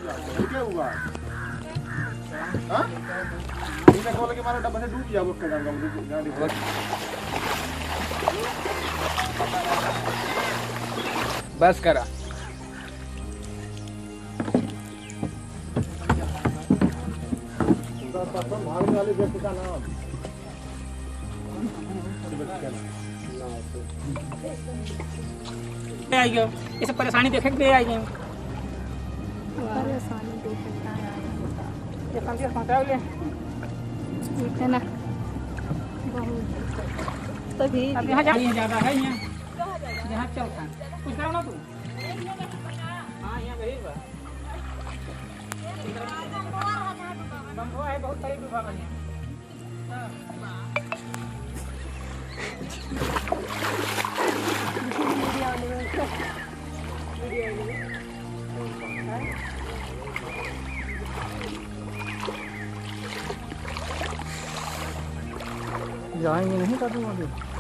क्या हुआ? हाँ? इनका बोला कि हमारा डब्बा से डूब गया वो उसका गाड़ी। बस करा। भागने वाले व्यक्ति का नाम आइयो, ये सब परेशानी देखे के लिए आइए। परेशानी देखता है ये पंक्ति पहुंचाओ ले। ठीक है ना, बहुत तभी अब यहाँ ज़्यादा है यहाँ चलता कुछ करो ना तू। हाँ यहाँ गरीब है, बंगो है बहुत सारी विभाग है। जाएंगे नहीं कभी अभी।